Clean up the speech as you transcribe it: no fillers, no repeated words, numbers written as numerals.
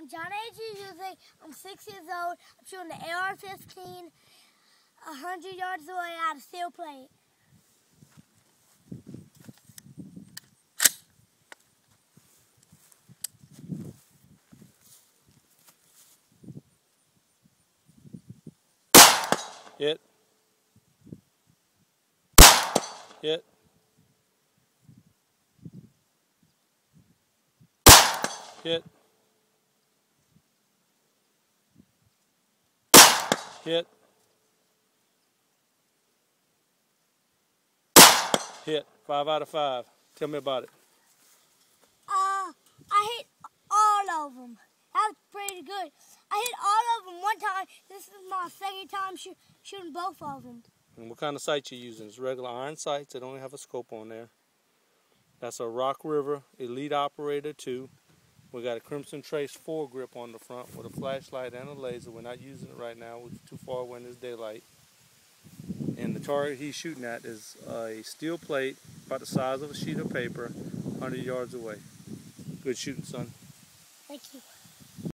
I'm John A.G. I'm 6 years old. I'm shooting the AR15 100 yards away out of steel plate. Hit. Hit. Hit. Hit. Hit. 5 out of 5. Tell me about it. I hit all of them. That was pretty good. I hit all of them one time. This is my second time shooting both of them. And what kind of sight you using? It's regular iron sights. They don't even have a scope on there. That's a Rock River Elite Operator 2. We got a Crimson Trace foregrip on the front with a flashlight and a laser. We're not using it right now. We're too far away in this daylight. And the target he's shooting at is a steel plate about the size of a sheet of paper, 100 yards away. Good shooting, son. Thank you.